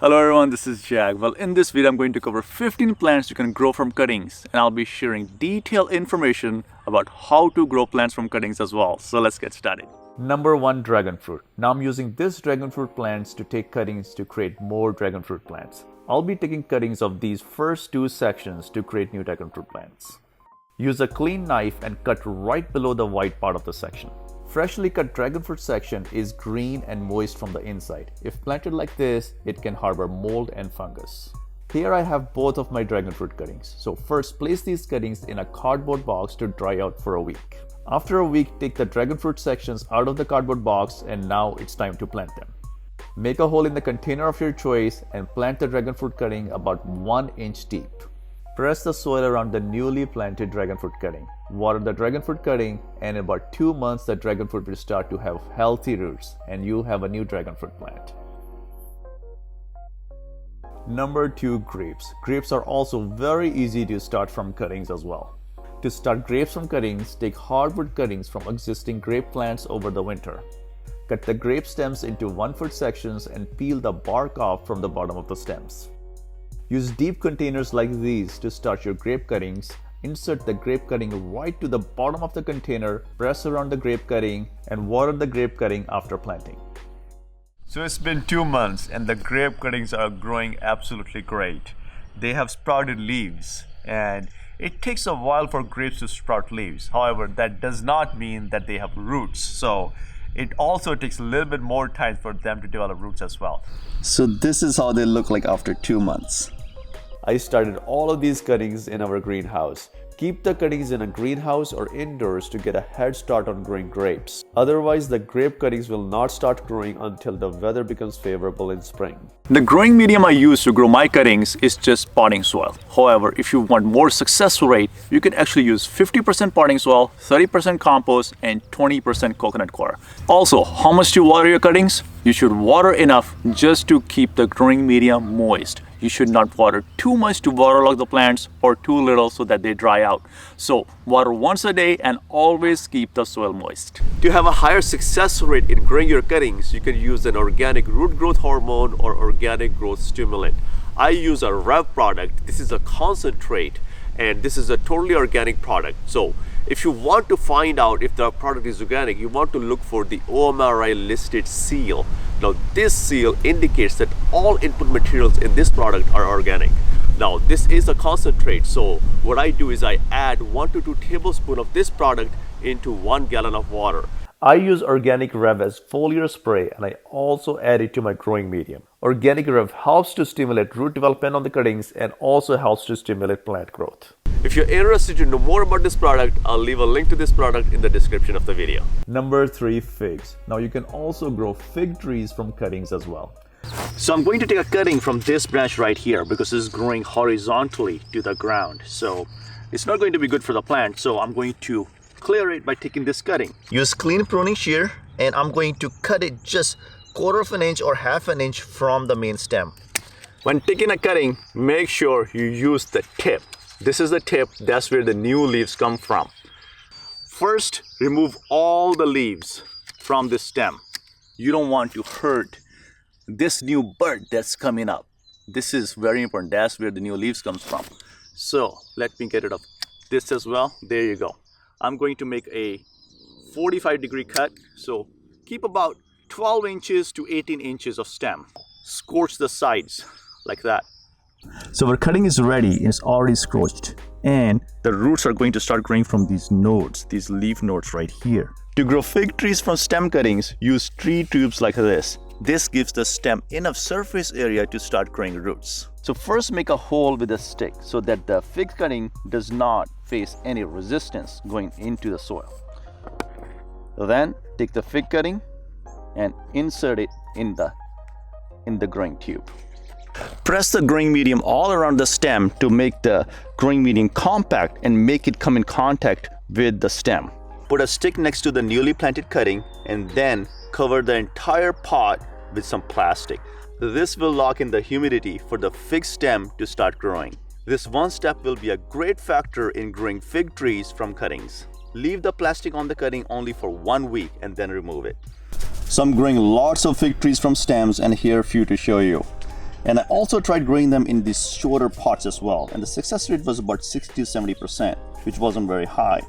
Hello everyone, this is Jack. Well, in this video I'm going to cover 15 plants you can grow from cuttings, and I'll be sharing detailed information about how to grow plants from cuttings as well. So let's get started. Number 1, dragon fruit. Now I'm using this dragon fruit plants to take cuttings to create more dragon fruit plants. I'll be taking cuttings of these first 2 sections to create new dragon fruit plants. Use a clean knife and cut right below the white part of the section. Freshly cut dragon fruit section is green and moist from the inside. If planted like this, it can harbor mold and fungus. Here I have both of my dragon fruit cuttings. So first place these cuttings in a cardboard box to dry out for a week. After a week, take the dragon fruit sections out of the cardboard box, and now it's time to plant them. Make a hole in the container of your choice and plant the dragon fruit cutting about 1 inch deep. Press the soil around the newly planted dragon fruit cutting. Water the dragon fruit cutting, and in about 2 months the dragon fruit will start to have healthy roots and you have a new dragon fruit plant. Number 2, grapes. Grapes are also very easy to start from cuttings as well. To start grapes from cuttings, take hardwood cuttings from existing grape plants over the winter. Cut the grape stems into 1-foot sections and peel the bark off from the bottom of the stems. Use deep containers like these to start your grape cuttings. Insert the grape cutting right to the bottom of the container, press around the grape cutting, and water the grape cutting after planting. So it's been 2 months and the grape cuttings are growing absolutely great. They have sprouted leaves, and it takes a while for grapes to sprout leaves. However, that does not mean that they have roots. So it also takes a little bit more time for them to develop roots as well. So this is how they look like after 2 months. I started all of these cuttings in our greenhouse. Keep the cuttings in a greenhouse or indoors to get a head start on growing grapes. Otherwise, the grape cuttings will not start growing until the weather becomes favorable in spring. The growing medium I use to grow my cuttings is just potting soil. However, if you want more successful rate, you can actually use 50% potting soil, 30% compost, and 20% coconut coir. Also, how much do you water your cuttings? You should water enough just to keep the growing medium moist. You should not water too much to waterlog the plants or too little so that they dry out. So water once a day and always keep the soil moist. To have a higher success rate in growing your cuttings, you can use an organic root growth hormone or organic growth stimulant. I use a Rev product. This is a concentrate and this is a totally organic product. So if you want to find out if the product is organic, you want to look for the OMRI listed seal. Now this seal indicates that all input materials in this product are organic. Now this is a concentrate, so what I do is I add 1 to 2 tablespoons of this product into 1 gallon of water. I use Organic Rev as foliar spray, and I also add it to my growing medium. Organic Rev helps to stimulate root development on the cuttings and also helps to stimulate plant growth. If you're interested to know more about this product, I'll leave a link to this product in the description of the video. Number 3, figs. Now you can also grow fig trees from cuttings as well. So I'm going to take a cutting from this branch right here because it's growing horizontally to the ground. So it's not going to be good for the plant. So I'm going to clear it by taking this cutting. Use clean pruning shear, and I'm going to cut it just 1/4 of an inch or 1/2 an inch from the main stem. When taking a cutting, make sure you use the tip. This is the tip, that's where the new leaves come from. First, remove all the leaves from the stem. You don't want to hurt this new bud that's coming up. This is very important. That's where the new leaves comes from. So let me get rid of this as well. There you go. I'm going to make a 45-degree cut. So keep about 12 inches to 18 inches of stem. Scorch the sides like that. So our cutting is ready. It's already scorched, and the roots are going to start growing from these nodes, these leaf nodes right here. To grow fig trees from stem cuttings, use tree tubes like this. This gives the stem enough surface area to start growing roots. So first make a hole with a stick so that the fig cutting does not face any resistance going into the soil. Then take the fig cutting and insert it in the growing tube. Press the growing medium all around the stem to make the growing medium compact and make it come in contact with the stem. Put a stick next to the newly planted cutting and then cover the entire pot with some plastic. This will lock in the humidity for the fig stem to start growing. This one step will be a great factor in growing fig trees from cuttings. Leave the plastic on the cutting only for 1 week and then remove it. So I'm growing lots of fig trees from stems, and here are a few to show you. And I also tried growing them in these shorter pots as well, and the success rate was about 60 to 70%, which wasn't very high.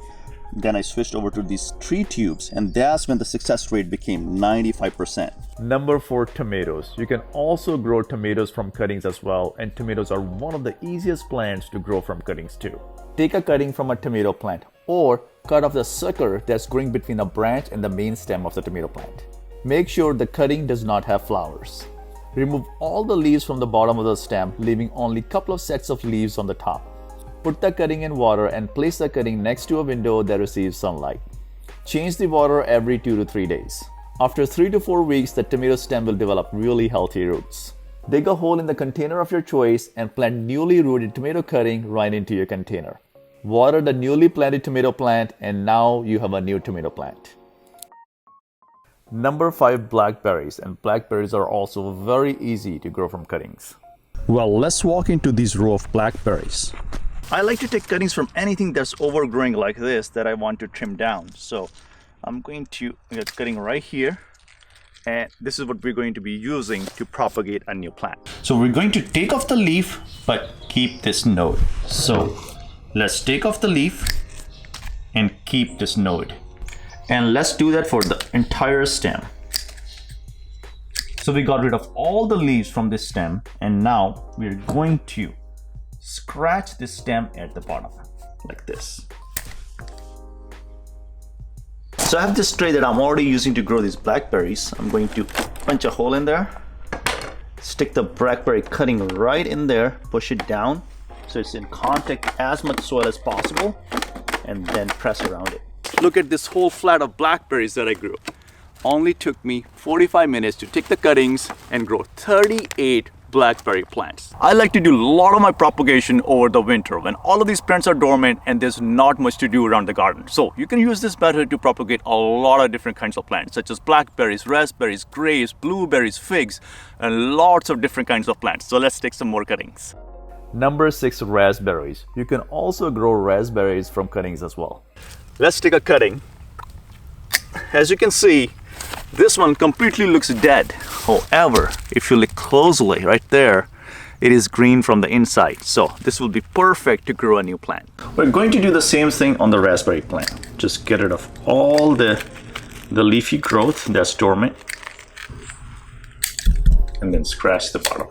Then I switched over to these tree tubes, and that's when the success rate became 95%. Number 4, tomatoes. You can also grow tomatoes from cuttings as well, and tomatoes are one of the easiest plants to grow from cuttings too. Take a cutting from a tomato plant or cut off the sucker that's growing between a branch and the main stem of the tomato plant. Make sure the cutting does not have flowers. Remove all the leaves from the bottom of the stem, leaving only a couple of sets of leaves on the top. Put the cutting in water and place the cutting next to a window that receives sunlight. Change the water every 2 to 3 days. After 3 to 4 weeks, the tomato stem will develop really healthy roots. Dig a hole in the container of your choice and plant newly rooted tomato cutting right into your container. Water the newly planted tomato plant, and now you have a new tomato plant. Number 5, blackberries. And blackberries are also very easy to grow from cuttings. Well, let's walk into this row of blackberries. I like to take cuttings from anything that's overgrowing like this that I want to trim down. So I'm going to get cutting right here, and this is what we're going to be using to propagate a new plant. So we're going to take off the leaf, but keep this node. So let's take off the leaf and keep this node. And let's do that for the entire stem. So we got rid of all the leaves from this stem, and now we're going to scratch this stem at the bottom like this. So I have this tray that I'm already using to grow these blackberries. I'm going to punch a hole in there, stick the blackberry cutting right in there, push it down so it's in contact as much soil as possible, and then press around it. Look at this whole flat of blackberries that I grew. Only took me 45 minutes to take the cuttings and grow 38 blackberry plants. I like to do a lot of my propagation over the winter when all of these plants are dormant and there's not much to do around the garden. So you can use this method to propagate a lot of different kinds of plants, such as blackberries, raspberries, grapes, blueberries, figs, and lots of different kinds of plants. So let's take some more cuttings. Number 6, raspberries. You can also grow raspberries from cuttings as well. Let's take a cutting. As you can see, this one completely looks dead. However, if you look closely right there, it is green from the inside. So this will be perfect to grow a new plant. We're going to do the same thing on the raspberry plant. Just get rid of all the leafy growth that's dormant, and then scratch the bottom.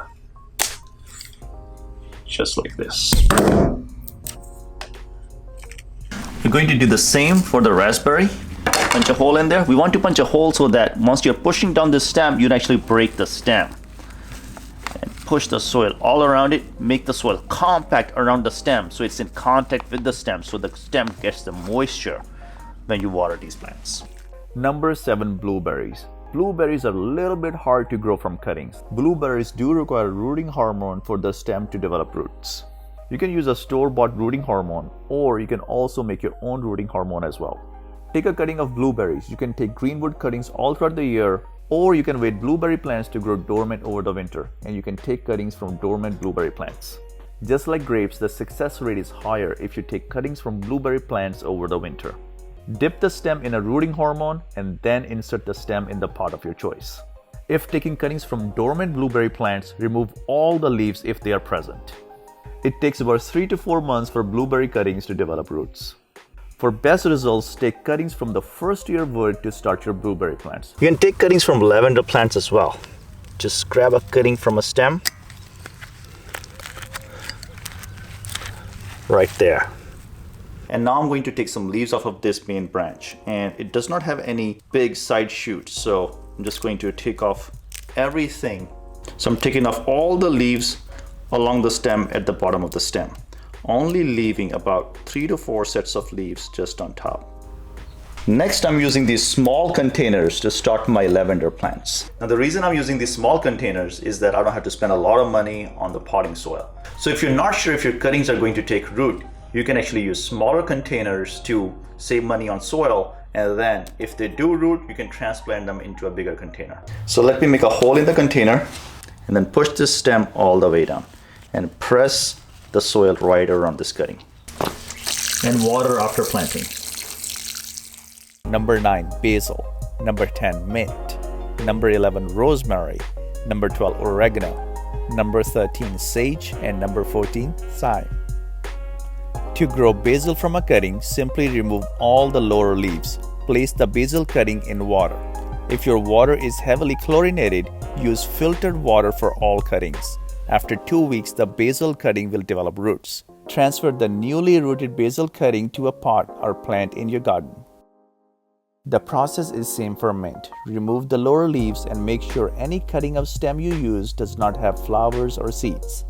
Just like this. We're going to do the same for the raspberry. Punch a hole in there. We want to punch a hole so that once you're pushing down the stem, you'd actually break the stem. And push the soil all around it. Make the soil compact around the stem so it's in contact with the stem, so the stem gets the moisture when you water these plants. Number 7, blueberries. Blueberries are a little bit hard to grow from cuttings. Blueberries do require rooting hormone for the stem to develop roots. You can use a store-bought rooting hormone, or you can also make your own rooting hormone as well. Take a cutting of blueberries. You can take greenwood cuttings all throughout the year, or you can wait blueberry plants to grow dormant over the winter, and you can take cuttings from dormant blueberry plants. Just like grapes, the success rate is higher if you take cuttings from blueberry plants over the winter. Dip the stem in a rooting hormone and then insert the stem in the pot of your choice. If taking cuttings from dormant blueberry plants, remove all the leaves if they are present. It takes about 3 to 4 months for blueberry cuttings to develop roots. For best results, take cuttings from the first year wood to start your blueberry plants. You can take cuttings from lavender plants as well. Just grab a cutting from a stem. Right there. And now I'm going to take some leaves off of this main branch. And it does not have any big side shoots, so I'm just going to take off everything. So I'm taking off all the leaves along the stem at the bottom of the stem, only leaving about 3 to 4 sets of leaves just on top. Next, I'm using these small containers to start my lavender plants. Now, the reason I'm using these small containers is that I don't have to spend a lot of money on the potting soil. So if you're not sure if your cuttings are going to take root, you can actually use smaller containers to save money on soil, and then if they do root, you can transplant them into a bigger container. So let me make a hole in the container and then push this stem all the way down and press the soil right around this cutting. And water after planting. Number 9, basil. Number 10, mint. Number 11, rosemary. Number 12, oregano. number 13 sage, and number 14 thyme. To grow basil from a cutting, simply remove all the lower leaves. Place the basil cutting in water. If your water is heavily chlorinated, use filtered water for all cuttings. After 2 weeks, the basil cutting will develop roots. Transfer the newly rooted basil cutting to a pot or plant in your garden. The process is same for mint. Remove the lower leaves and make sure any cutting of stem you use does not have flowers or seeds.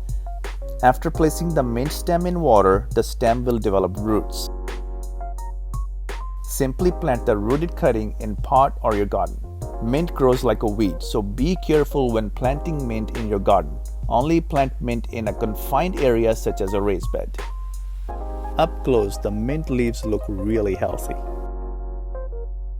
After placing the mint stem in water, the stem will develop roots. Simply plant the rooted cutting in pot or your garden. Mint grows like a weed, so be careful when planting mint in your garden. Only plant mint in a confined area such as a raised bed. Up close, the mint leaves look really healthy.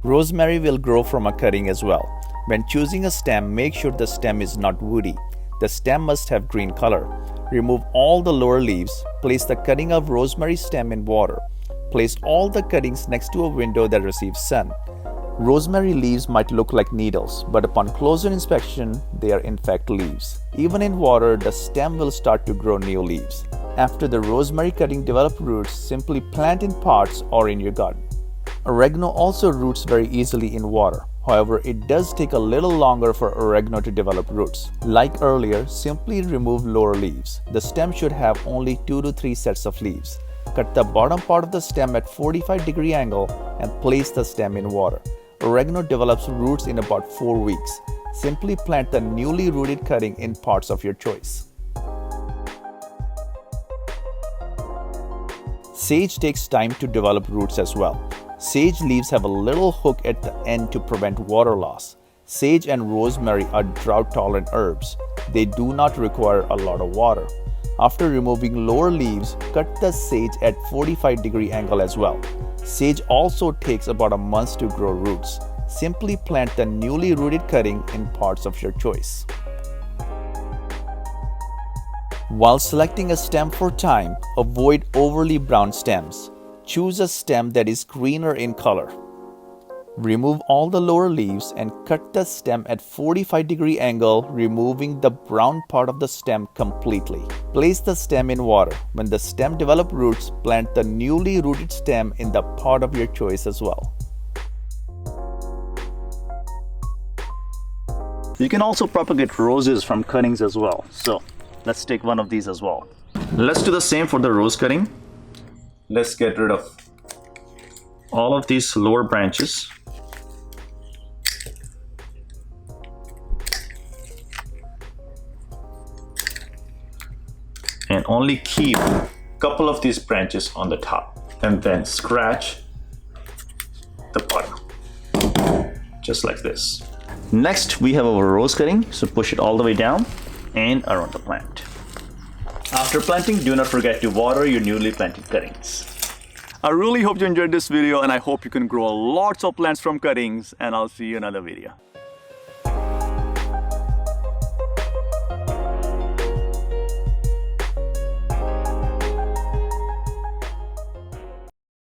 Rosemary will grow from a cutting as well. When choosing a stem, make sure the stem is not woody. The stem must have green color. Remove all the lower leaves. Place the cutting of rosemary stem in water. Place all the cuttings next to a window that receives sun. Rosemary leaves might look like needles, but upon closer inspection, they are in fact leaves. Even in water, the stem will start to grow new leaves. After the rosemary cutting develops roots, simply plant in pots or in your garden. Oregano also roots very easily in water. However, it does take a little longer for oregano to develop roots. Like earlier, simply remove lower leaves. The stem should have only 2 to 3 sets of leaves. Cut the bottom part of the stem at 45-degree angle and place the stem in water. Oregano develops roots in about 4 weeks. Simply plant the newly rooted cutting in pots of your choice. Sage takes time to develop roots as well. Sage leaves have a little hook at the end to prevent water loss. Sage and rosemary are drought-tolerant herbs. They do not require a lot of water. After removing lower leaves, cut the sage at 45-degree angle as well. Sage also takes about a month to grow roots. Simply plant the newly rooted cutting in pots of your choice. While selecting a stem for thyme, avoid overly brown stems. Choose a stem that is greener in color. Remove all the lower leaves and cut the stem at 45-degree angle, removing the brown part of the stem completely. Place the stem in water. When the stem develops roots, plant the newly rooted stem in the pot of your choice as well. You can also propagate roses from cuttings as well. So let's take one of these as well. Let's do the same for the rose cutting. Let's get rid of all of these lower branches. And only keep a couple of these branches on the top. And then scratch the bottom. Just like this. Next, we have our rose cutting. So push it all the way down and around the plant. After planting, do not forget to water your newly planted cuttings. I really hope you enjoyed this video and I hope you can grow lots of plants from cuttings, and I'll see you in another video.